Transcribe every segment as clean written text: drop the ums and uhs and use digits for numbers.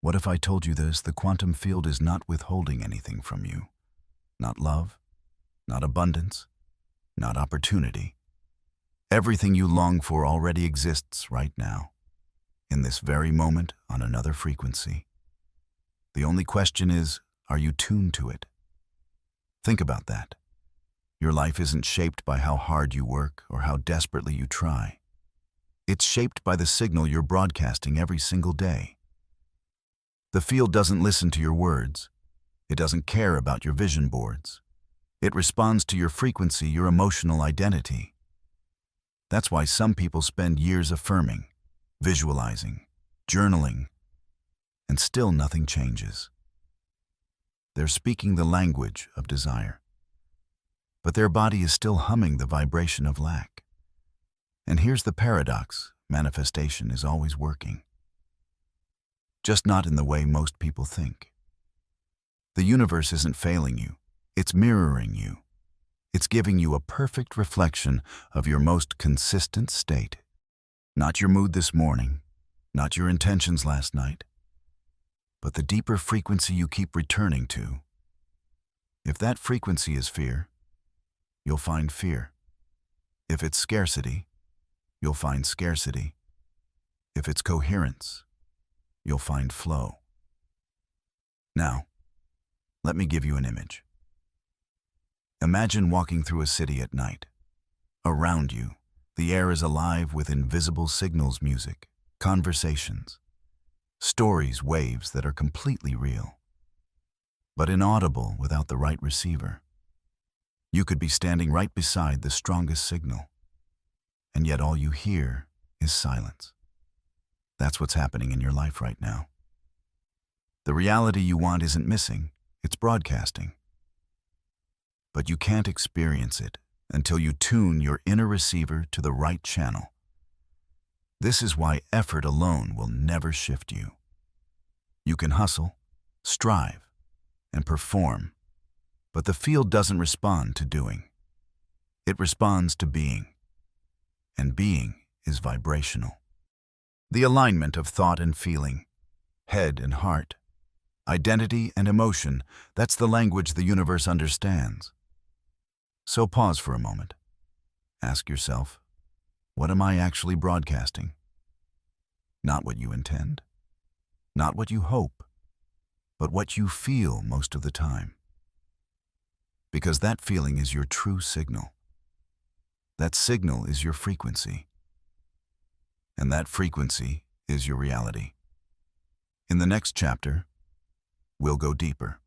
What if I told you this? The quantum field is not withholding anything from you. Not love, not abundance, not opportunity. Everything you long for already exists right now, in this very moment on another frequency. The only question is, are you tuned to it? Think about that. Your life isn't shaped by how hard you work or how desperately you try. It's shaped by the signal you're broadcasting every single day. The field doesn't listen to your words. It doesn't care about your vision boards. It responds to your frequency, your emotional identity. That's why some people spend years affirming, visualizing, journaling, and still nothing changes. They're speaking the language of desire, but their body is still humming the vibration of lack. And here's the paradox: manifestation is always working. Just not in the way most people think. The universe isn't failing you, it's mirroring you. It's giving you a perfect reflection of your most consistent state. Not your mood this morning, not your intentions last night, but the deeper frequency you keep returning to. If that frequency is fear, you'll find fear. If it's scarcity, you'll find scarcity. If it's coherence, you'll find flow. Now, let me give you an image. Imagine walking through a city at night. Around you, the air is alive with invisible signals, music, conversations, stories, waves that are completely real, but inaudible without the right receiver. You could be standing right beside the strongest signal, and yet all you hear is silence. That's what's happening in your life right now. The reality you want isn't missing, it's broadcasting. But you can't experience it until you tune your inner receiver to the right channel. This is why effort alone will never shift you. You can hustle, strive, and perform, but the field doesn't respond to doing. It responds to being, and being is vibrational. The alignment of thought and feeling, head and heart, identity and emotion, that's the language the universe understands. So pause for a moment. Ask yourself, what am I actually broadcasting? Not what you intend, not what you hope, but what you feel most of the time. Because that feeling is your true signal. That signal is your frequency. And that frequency is your reality. In the next chapter, we'll go deeper.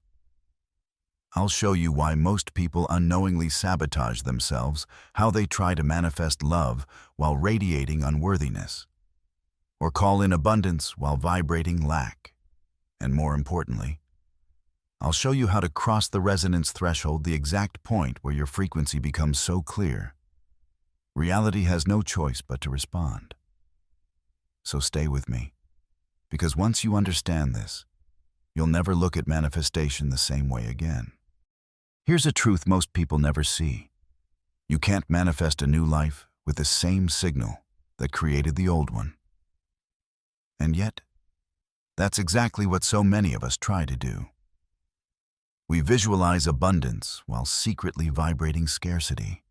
I'll show you why most people unknowingly sabotage themselves, how they try to manifest love while radiating unworthiness, or call in abundance while vibrating lack. And more importantly, I'll show you how to cross the resonance threshold, the exact point where your frequency becomes so clear. Reality has no choice but to respond. So stay with me, because once you understand this, you'll never look at manifestation the same way again. Here's a truth most people never see. You can't manifest a new life with the same signal that created the old one. And yet, that's exactly what so many of us try to do. We visualize abundance while secretly vibrating scarcity.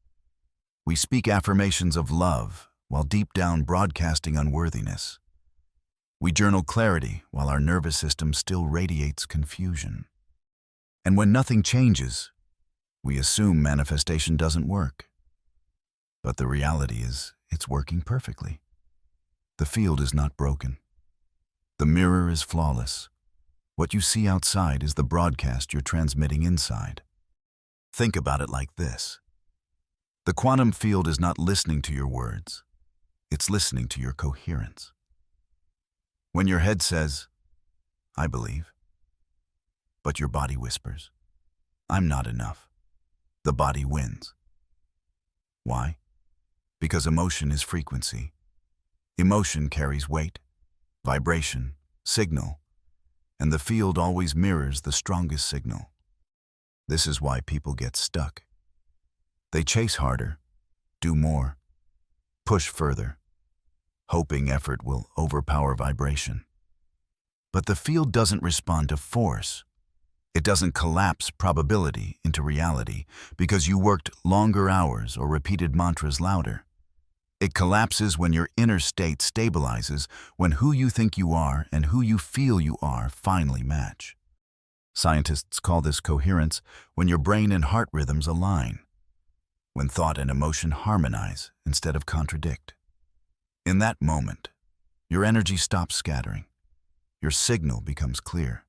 We speak affirmations of love while deep down broadcasting unworthiness. We journal clarity while our nervous system still radiates confusion. And when nothing changes, we assume manifestation doesn't work. But the reality is, it's working perfectly. The field is not broken. The mirror is flawless. What you see outside is the broadcast you're transmitting inside. Think about it like this. The quantum field is not listening to your words. It's listening to your coherence. When your head says, "I believe," but your body whispers, "I'm not enough," the body wins. Why? Because emotion is frequency. Emotion carries weight, vibration, signal, and the field always mirrors the strongest signal. This is why people get stuck. They chase harder, do more, push further, hoping effort will overpower vibration. But the field doesn't respond to force. It doesn't collapse probability into reality because you worked longer hours or repeated mantras louder. It collapses when your inner state stabilizes, when who you think you are and who you feel you are finally match. Scientists call this coherence, when your brain and heart rhythms align, when thought and emotion harmonize instead of contradict. In that moment, your energy stops scattering, your signal becomes clear,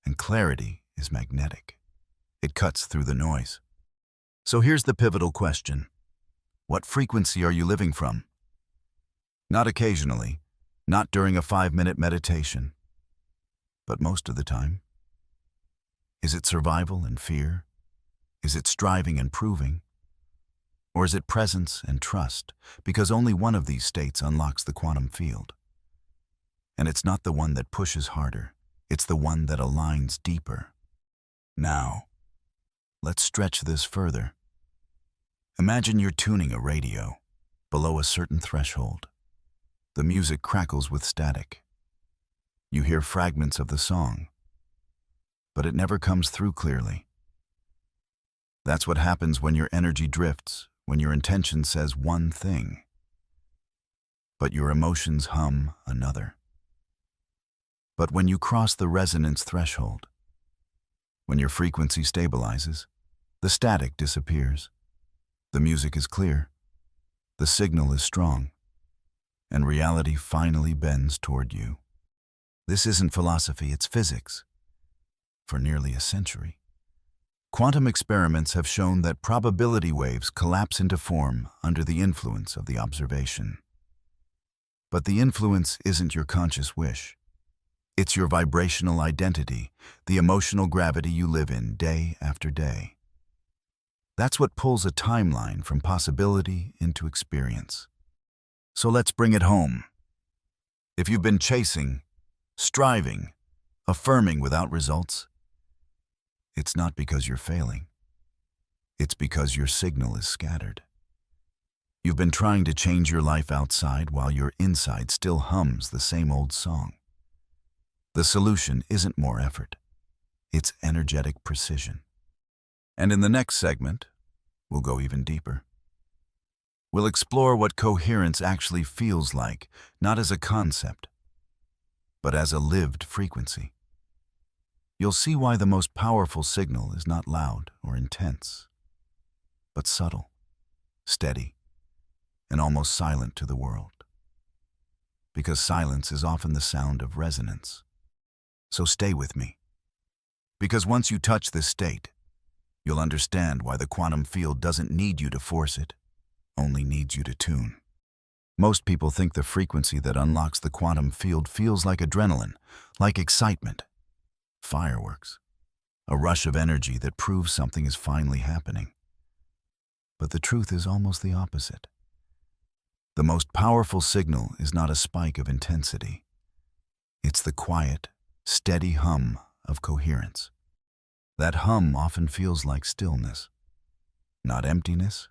and clarity is magnetic. It cuts through the noise. So here's the pivotal question. What frequency are you living from? Not occasionally, not during a 5-minute meditation, but most of the time. Is it survival and fear? Is it striving and proving? Or is it presence and trust, because only one of these states unlocks the quantum field? And it's not the one that pushes harder, it's the one that aligns deeper. Now, let's stretch this further. Imagine you're tuning a radio below a certain threshold. The music crackles with static. You hear fragments of the song, but it never comes through clearly. That's what happens when your energy drifts, when your intention says one thing, but your emotions hum another. But when you cross the resonance threshold, when your frequency stabilizes, the static disappears. The music is clear, the signal is strong, and reality finally bends toward you. This isn't philosophy, it's physics. For nearly a century, quantum experiments have shown that probability waves collapse into form under the influence of the observation. But the influence isn't your conscious wish. It's your vibrational identity, the emotional gravity you live in day after day. That's what pulls a timeline from possibility into experience. So let's bring it home. If you've been chasing, striving, affirming without results, it's not because you're failing. It's because your signal is scattered. You've been trying to change your life outside while your inside still hums the same old song. The solution isn't more effort. It's energetic precision. And in the next segment, we'll go even deeper. We'll explore what coherence actually feels like, not as a concept, but as a lived frequency. You'll see why the most powerful signal is not loud or intense, but subtle, steady, and almost silent to the world. Because silence is often the sound of resonance. So stay with me. Because once you touch this state, you'll understand why the quantum field doesn't need you to force it, only needs you to tune. Most people think the frequency that unlocks the quantum field feels like adrenaline, like excitement, fireworks, a rush of energy that proves something is finally happening. But the truth is almost the opposite. The most powerful signal is not a spike of intensity. It's the quiet, steady hum of coherence. That hum often feels like stillness, not emptiness,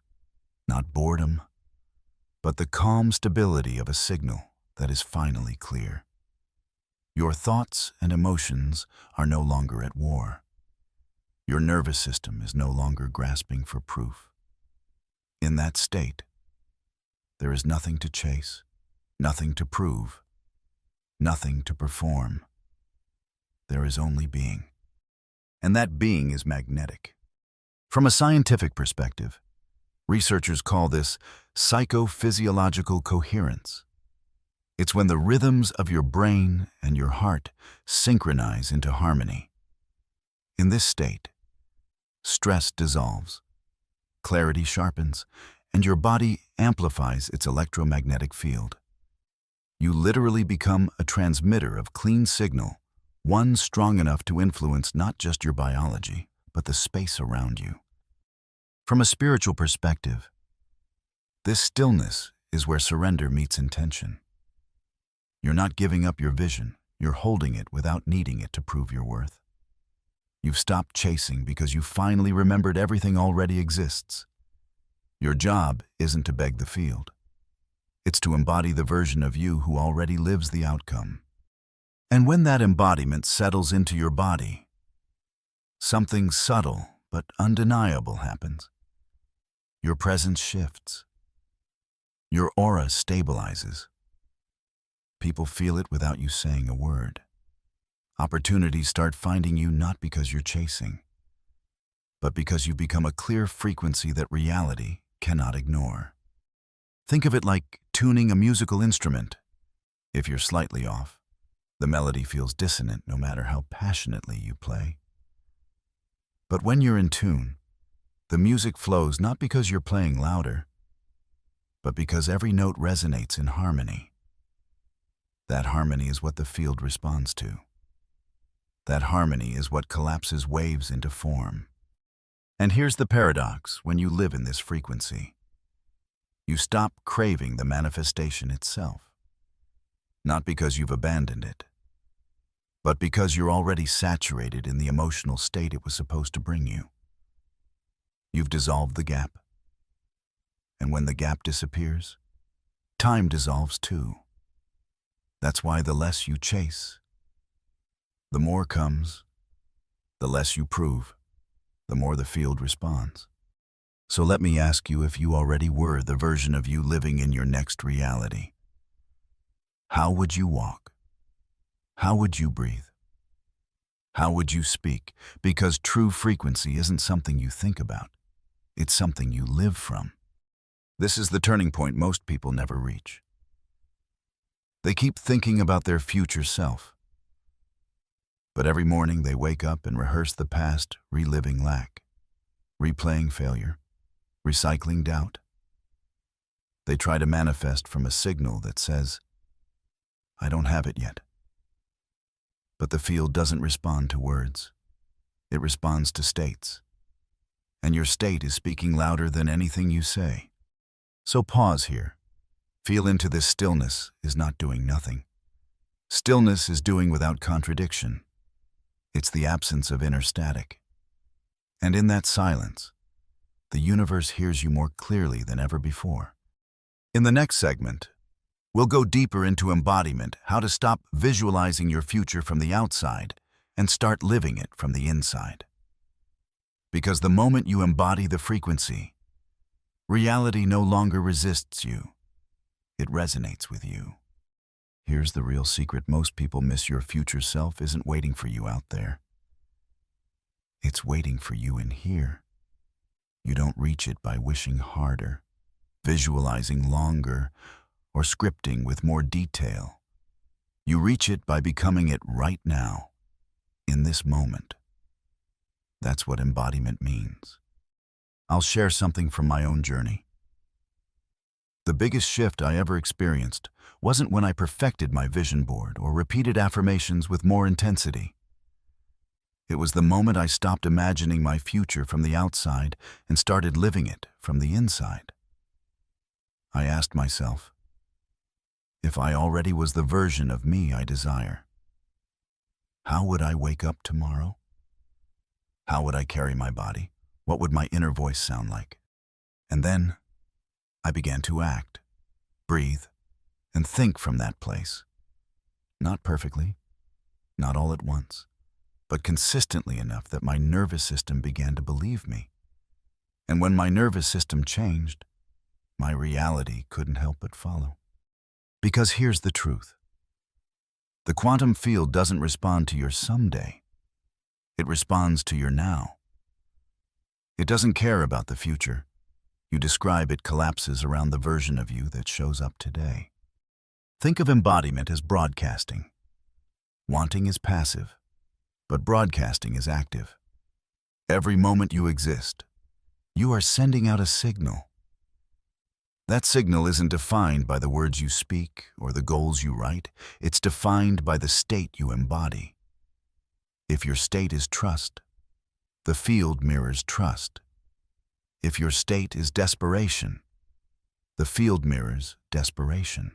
not boredom, but the calm stability of a signal that is finally clear. Your thoughts and emotions are no longer at war. Your nervous system is no longer grasping for proof. In that state, there is nothing to chase, nothing to prove, nothing to perform. There is only being. And that being is magnetic. From a scientific perspective, researchers call this psychophysiological coherence. It's when the rhythms of your brain and your heart synchronize into harmony. In this state, stress dissolves, clarity sharpens, and your body amplifies its electromagnetic field. You literally become a transmitter of clean signal, one strong enough to influence not just your biology, but the space around you. From a spiritual perspective, this stillness is where surrender meets intention. You're not giving up your vision, you're holding it without needing it to prove your worth. You've stopped chasing because you finally remembered everything already exists. Your job isn't to beg the field. It's to embody the version of you who already lives the outcome. And when that embodiment settles into your body, something subtle but undeniable happens. Your presence shifts. Your aura stabilizes. People feel it without you saying a word. Opportunities start finding you not because you're chasing, but because you become a clear frequency that reality cannot ignore. Think of it like tuning a musical instrument. If you're slightly off, the melody feels dissonant no matter how passionately you play. But when you're in tune, the music flows not because you're playing louder, but because every note resonates in harmony. That harmony is what the field responds to. That harmony is what collapses waves into form. And here's the paradox when you live in this frequency. You stop craving the manifestation itself. Not because you've abandoned it, but because you're already saturated in the emotional state it was supposed to bring you. You've dissolved the gap. And when the gap disappears, time dissolves too. That's why the less you chase, the more comes. The less you prove, the more the field responds. So let me ask you if you already were the version of you living in your next reality. How would you walk? How would you breathe? How would you speak? Because true frequency isn't something you think about. It's something you live from. This is the turning point most people never reach. They keep thinking about their future self. But every morning they wake up and rehearse the past, reliving lack, replaying failure, recycling doubt. They try to manifest from a signal that says, "I don't have it yet." But the field doesn't respond to words. It responds to states. And your state is speaking louder than anything you say. So pause here. Feel into this. Stillness is not doing nothing. Stillness is doing without contradiction. It's the absence of inner static. And in that silence, the universe hears you more clearly than ever before. In the next segment, we'll go deeper into embodiment, how to stop visualizing your future from the outside and start living it from the inside. Because the moment you embody the frequency, reality no longer resists you. It resonates with you. Here's the real secret most people miss: your future self isn't waiting for you out there. It's waiting for you in here. You don't reach it by wishing harder, visualizing longer, or scripting with more detail. You reach it by becoming it right now, in this moment. That's what embodiment means. I'll share something from my own journey. The biggest shift I ever experienced wasn't when I perfected my vision board or repeated affirmations with more intensity. It was the moment I stopped imagining my future from the outside and started living it from the inside. I asked myself, if I already was the version of me I desire, how would I wake up tomorrow? How would I carry my body? What would my inner voice sound like? And then I began to act, breathe, and think from that place. Not perfectly, not all at once, but consistently enough that my nervous system began to believe me. And when my nervous system changed, my reality couldn't help but follow. Because here's the truth. The quantum field doesn't respond to your someday. It responds to your now. It doesn't care about the future. You describe it collapses around the version of you that shows up today. Think of embodiment as broadcasting. Wanting is passive, but broadcasting is active. Every moment you exist, you are sending out a signal. That signal isn't defined by the words you speak or the goals you write. It's defined by the state you embody. If your state is trust, the field mirrors trust. If your state is desperation, the field mirrors desperation.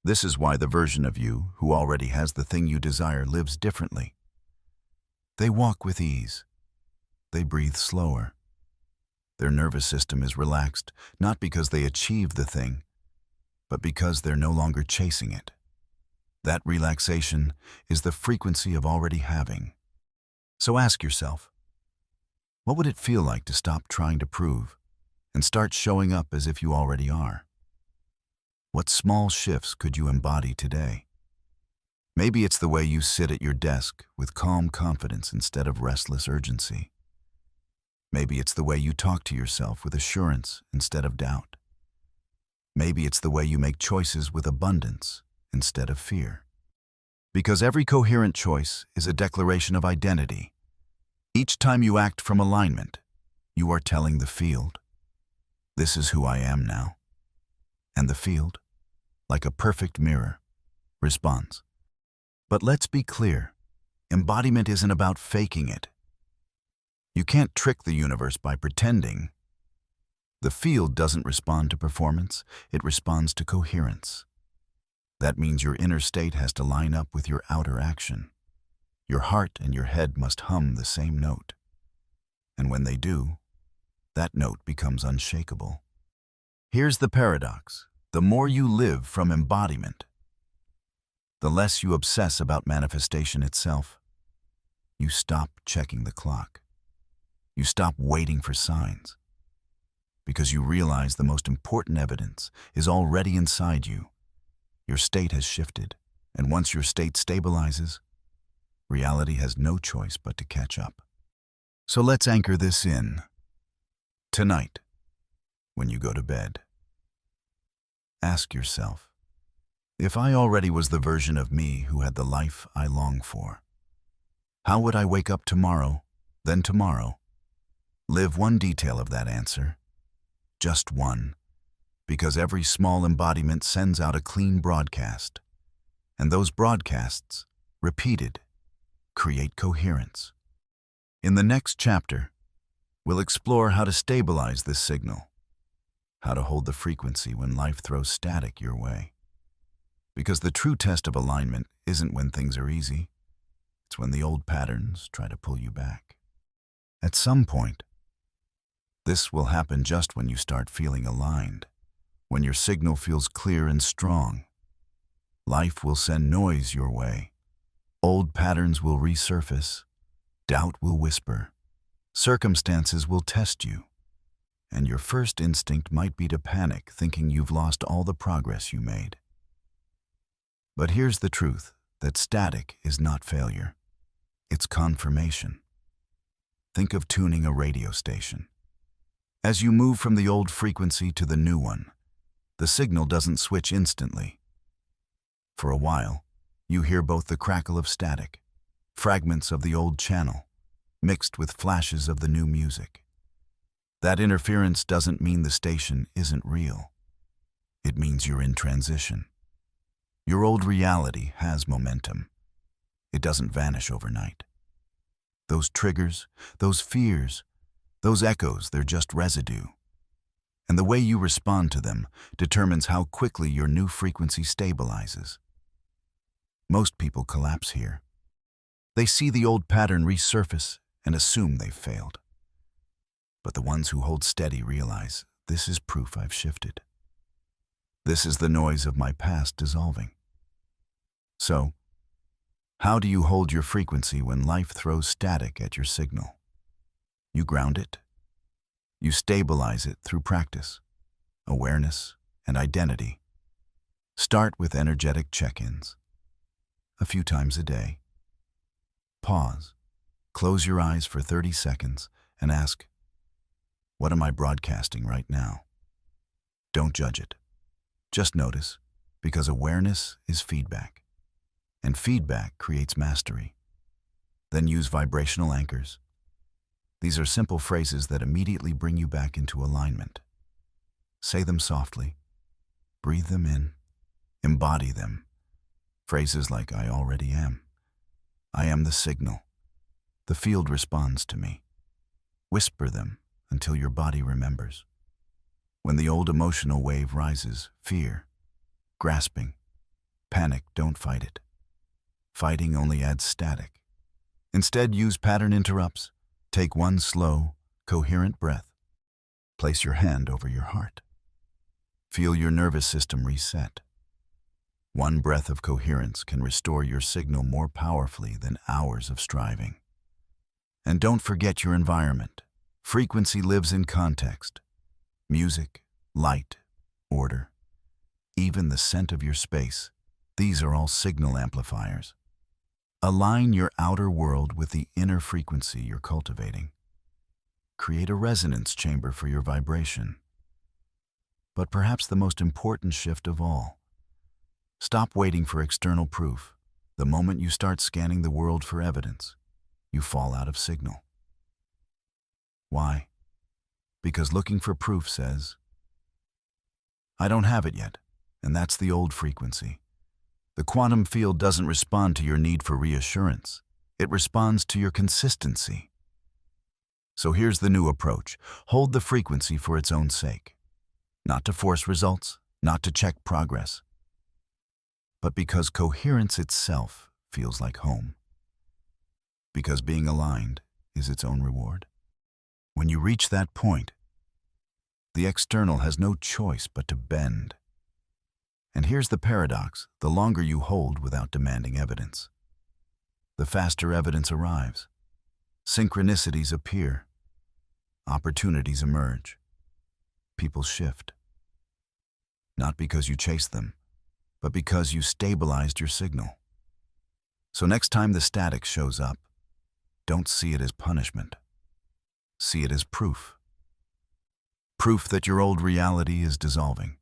This is why the version of you who already has the thing you desire lives differently. They walk with ease. They breathe slower. Their nervous system is relaxed, not because they achieved the thing, but because they're no longer chasing it. That relaxation is the frequency of already having. So ask yourself, what would it feel like to stop trying to prove and start showing up as if you already are? What small shifts could you embody today? Maybe it's the way you sit at your desk with calm confidence instead of restless urgency. Maybe it's the way you talk to yourself with assurance instead of doubt. Maybe it's the way you make choices with abundance instead of fear. Because every coherent choice is a declaration of identity. Each time you act from alignment, you are telling the field, this is who I am now. And the field, like a perfect mirror, responds. But let's be clear, embodiment isn't about faking it. You can't trick the universe by pretending. The field doesn't respond to performance, it responds to coherence. That means your inner state has to line up with your outer action. Your heart and your head must hum the same note. And when they do, that note becomes unshakable. Here's the paradox. The more you live from embodiment, the less you obsess about manifestation itself. You stop checking the clock. You stop waiting for signs. Because you realize the most important evidence is already inside you. Your state has shifted, and once your state stabilizes, reality has no choice but to catch up. So let's anchor this in. Tonight, when you go to bed, ask yourself, if I already was the version of me who had the life I long for, how would I wake up tomorrow, then tomorrow? Live one detail of that answer, just one, because every small embodiment sends out a clean broadcast, and those broadcasts, repeated, create coherence. In the next chapter, we'll explore how to stabilize this signal, how to hold the frequency when life throws static your way. Because the true test of alignment isn't when things are easy, it's when the old patterns try to pull you back. At some point, this will happen just when you start feeling aligned, when your signal feels clear and strong. Life will send noise your way. Old patterns will resurface. Doubt will whisper. Circumstances will test you. And your first instinct might be to panic, thinking you've lost all the progress you made. But here's the truth, that static is not failure. It's confirmation. Think of tuning a radio station. As you move from the old frequency to the new one, the signal doesn't switch instantly. For a while, you hear both the crackle of static, fragments of the old channel, mixed with flashes of the new music. That interference doesn't mean the station isn't real. It means you're in transition. Your old reality has momentum. It doesn't vanish overnight. Those triggers, those fears, those echoes, they're just residue. And the way you respond to them determines how quickly your new frequency stabilizes. Most people collapse here. They see the old pattern resurface and assume they've failed. But the ones who hold steady realize, this is proof I've shifted. This is the noise of my past dissolving. So, how do you hold your frequency when life throws static at your signal? You ground it. You stabilize it through practice, awareness, and identity. Start with energetic check-ins, a few times a day. Pause, close your eyes for 30 seconds, and ask, what am I broadcasting right now? Don't judge it. Just notice, because awareness is feedback, and feedback creates mastery. Then use vibrational anchors. These are simple phrases that immediately bring you back into alignment. Say them softly. Breathe them in. Embody them. Phrases like, I already am. I am the signal. The field responds to me. Whisper them until your body remembers. When the old emotional wave rises, fear, grasping, panic, don't fight it. Fighting only adds static. Instead, use pattern interrupts. Take one slow, coherent breath. Place your hand over your heart. Feel your nervous system reset. One breath of coherence can restore your signal more powerfully than hours of striving. And don't forget your environment. Frequency lives in context. Music, light, order, even the scent of your space. These are all signal amplifiers. Align your outer world with the inner frequency you're cultivating. Create a resonance chamber for your vibration. But perhaps the most important shift of all, stop waiting for external proof. The moment you start scanning the world for evidence, you fall out of signal. Why? Because looking for proof says, I don't have it yet, and that's the old frequency. The quantum field doesn't respond to your need for reassurance. It responds to your consistency. So here's the new approach. Hold the frequency for its own sake. Not to force results, not to check progress, but because coherence itself feels like home. Because being aligned is its own reward. When you reach that point, the external has no choice but to bend. And here's the paradox: the longer you hold without demanding evidence, the faster evidence arrives. Synchronicities appear. Opportunities emerge. People shift. Not because you chased them, but because you stabilized your signal. So next time the static shows up, don't see it as punishment. See it as proof. Proof that your old reality is dissolving.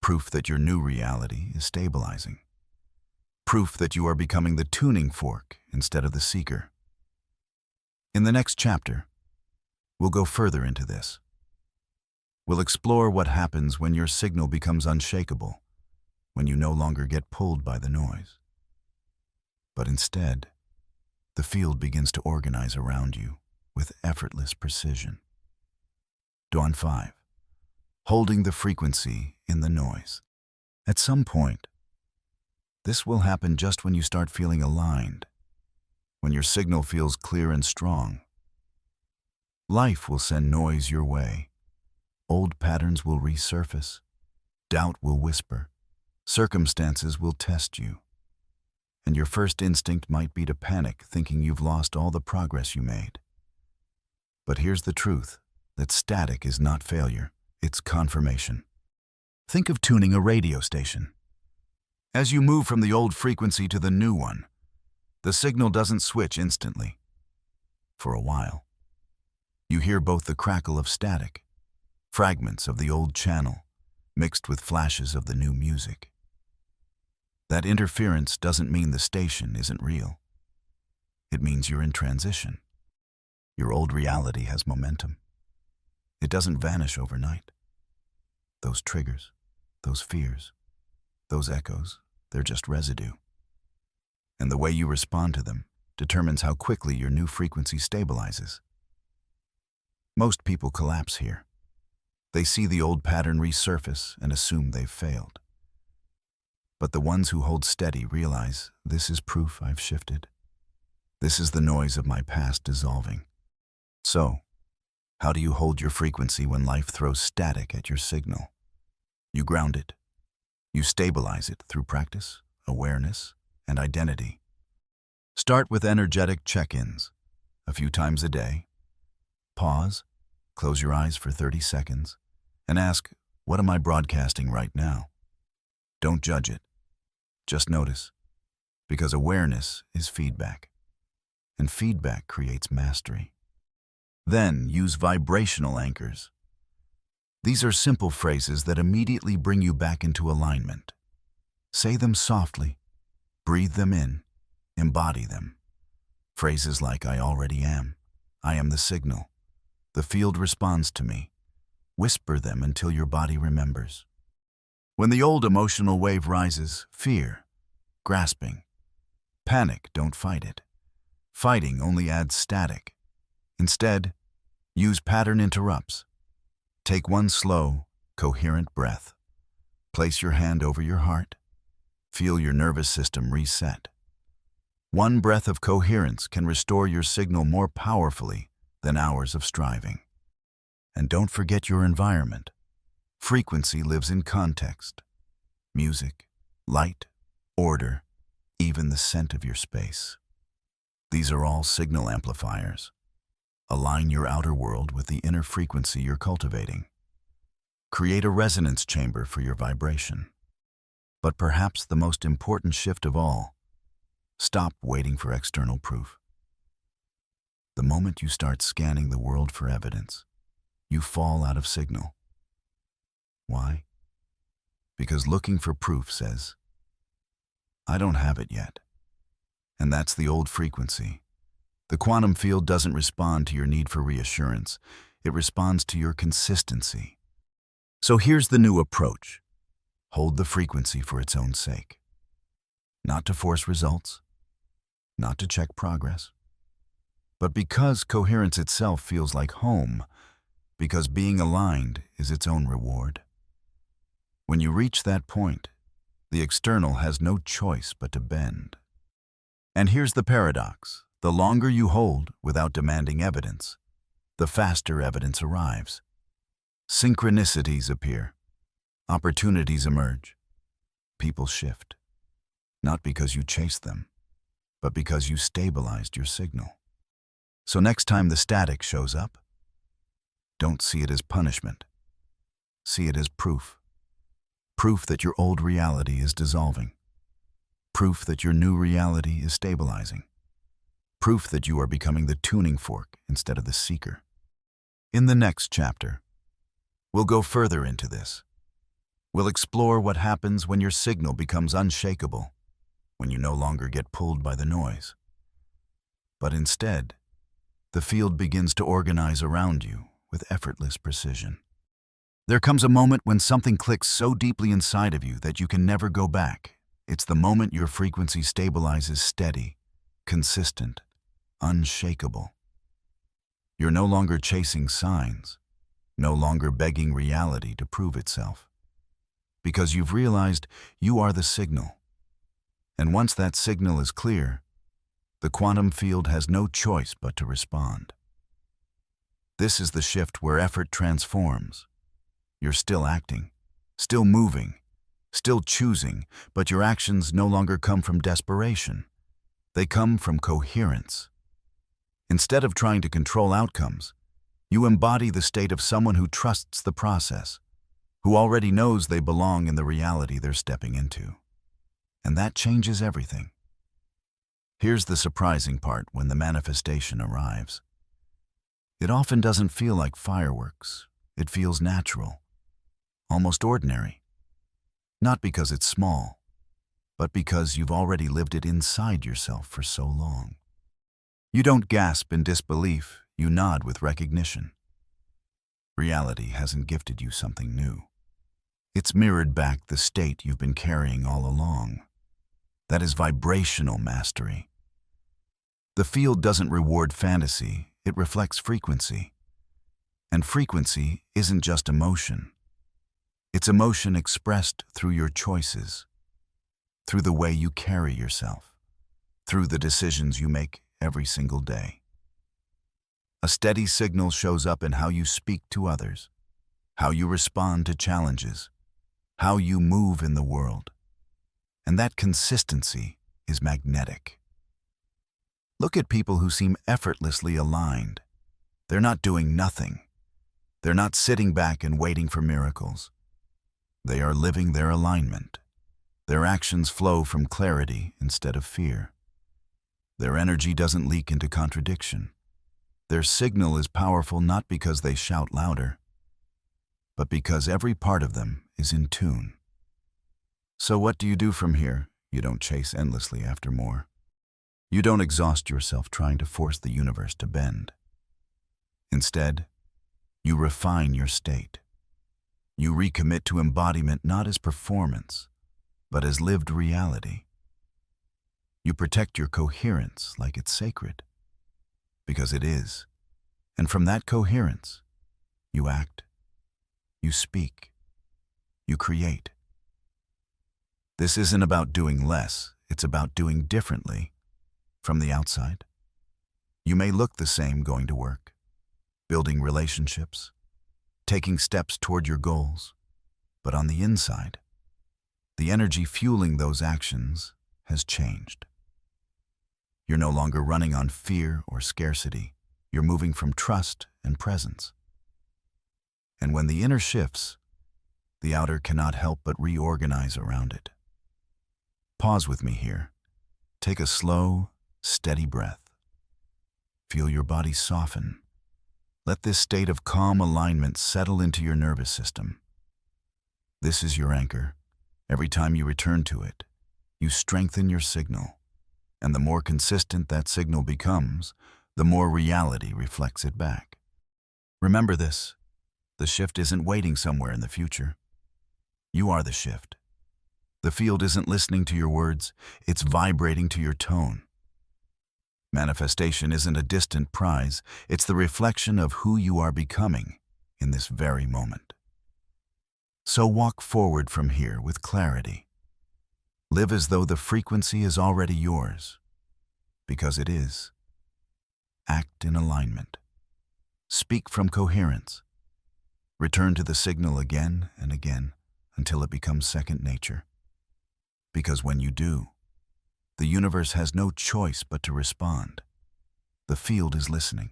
Proof that your new reality is stabilizing. Proof that you are becoming the tuning fork instead of the seeker. In the next chapter, we'll go further into this. We'll explore what happens when your signal becomes unshakable, when you no longer get pulled by the noise. But instead, the field begins to organize around you with effortless precision. Dawn 5. Holding the frequency in the noise. At some point, this will happen just when you start feeling aligned, when your signal feels clear and strong. Life will send noise your way. Old patterns will resurface. Doubt will whisper. Circumstances will test you. And your first instinct might be to panic, thinking you've lost all the progress you made. But here's the truth, that static is not failure, it's confirmation. Think of tuning a radio station. As you move from the old frequency to the new one, the signal doesn't switch instantly. For a while, you hear both the crackle of static, fragments of the old channel, mixed with flashes of the new music. That interference doesn't mean the station isn't real. It means you're in transition. Your old reality has momentum. It doesn't vanish overnight. Those triggers, those fears, those echoes, they're just residue. And the way you respond to them determines how quickly your new frequency stabilizes. Most people collapse here. They see the old pattern resurface and assume they've failed. But the ones who hold steady realize, this is proof I've shifted. This is the noise of my past dissolving. So, how do you hold your frequency when life throws static at your signal? You ground it. You stabilize it through practice, awareness, and identity. Start with energetic check-ins, a few times a day. Pause, close your eyes for 30 seconds, and ask, what am I broadcasting right now? Don't judge it. Just notice, because awareness is feedback, and feedback creates mastery. Then use vibrational anchors. These are simple phrases that immediately bring you back into alignment. Say them softly, breathe them in, embody them. Phrases like, I already am, I am the signal, the field responds to me. Whisper them until your body remembers. When the old emotional wave rises, fear, grasping, panic, don't fight it. Fighting only adds static. Instead, use pattern interrupts. Take one slow, coherent breath. Place your hand over your heart. Feel your nervous system reset. One breath of coherence can restore your signal more powerfully than hours of striving. And don't forget your environment. Frequency lives in context. Music, light, order, even the scent of your space. These are all signal amplifiers. Align your outer world with the inner frequency you're cultivating. Create a resonance chamber for your vibration. But perhaps the most important shift of all, stop waiting for external proof. The moment you start scanning the world for evidence, you fall out of signal. Why? Because looking for proof says, I don't have it yet. And that's the old frequency. The quantum field doesn't respond to your need for reassurance. It responds to your consistency. So here's the new approach. Hold the frequency for its own sake. Not to force results, not to check progress, but because coherence itself feels like home, because being aligned is its own reward. When you reach that point, the external has no choice but to bend. And here's the paradox. The longer you hold without demanding evidence, the faster evidence arrives. Synchronicities appear. Opportunities emerge. People shift. Not because you chased them, but because you stabilized your signal. So next time the static shows up, don't see it as punishment. See it as proof. Proof that your old reality is dissolving. Proof that your new reality is stabilizing. Proof that you are becoming the tuning fork instead of the seeker. In the next chapter, we'll go further into this. We'll explore what happens when your signal becomes unshakable, when you no longer get pulled by the noise. But instead, the field begins to organize around you with effortless precision. There comes a moment when something clicks so deeply inside of you that you can never go back. It's the moment your frequency stabilizes steady, consistent, unshakable. You're no longer chasing signs, no longer begging reality to prove itself, because you've realized you are the signal. And once that signal is clear, the quantum field has no choice but to respond. This is the shift where effort transforms. You're still acting, still moving, still choosing, but your actions no longer come from desperation. They come from coherence. Instead of trying to control outcomes, you embody the state of someone who trusts the process, who already knows they belong in the reality they're stepping into. And that changes everything. Here's the surprising part when the manifestation arrives. It often doesn't feel like fireworks. It feels natural, almost ordinary. Not because it's small, but because you've already lived it inside yourself for so long. You don't gasp in disbelief, you nod with recognition. Reality hasn't gifted you something new. It's mirrored back the state you've been carrying all along. That is vibrational mastery. The field doesn't reward fantasy, it reflects frequency. And frequency isn't just emotion. It's emotion expressed through your choices, through the way you carry yourself, through the decisions you make every single day. A steady signal shows up in how you speak to others, how you respond to challenges, how you move in the world. And that consistency is magnetic. Look at people who seem effortlessly aligned. They're not doing nothing. They're not sitting back and waiting for miracles. They are living their alignment. Their actions flow from clarity instead of fear. Their energy doesn't leak into contradiction. Their signal is powerful not because they shout louder, but because every part of them is in tune. So what do you do from here? You don't chase endlessly after more. You don't exhaust yourself trying to force the universe to bend. Instead, you refine your state. You recommit to embodiment not as performance, but as lived reality. You protect your coherence like it's sacred, because it is. And from that coherence, you act, you speak, you create. This isn't about doing less, it's about doing differently. From the outside, you may look the same going to work, building relationships, taking steps toward your goals, but on the inside, The energy fueling those actions has changed. You're no longer running on fear or scarcity. You're moving from trust and presence. And when the inner shifts, the outer cannot help but reorganize around it. Pause with me here. Take a slow, steady breath. Feel your body soften. Let this state of calm alignment settle into your nervous system. This is your anchor. Every time you return to it, you strengthen your signal. And the more consistent that signal becomes, the more reality reflects it back. Remember this, the shift isn't waiting somewhere in the future. You are the shift. The field isn't listening to your words, it's vibrating to your tone. Manifestation isn't a distant prize, it's the reflection of who you are becoming in this very moment. So walk forward from here with clarity. Live as though the frequency is already yours, because it is. Act in alignment. Speak from coherence. Return to the signal again and again until it becomes second nature. Because when you do, the universe has no choice but to respond. The field is listening.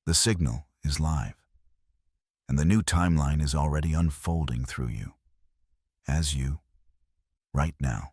The signal is live. And the new timeline is already unfolding through you, as you, right now.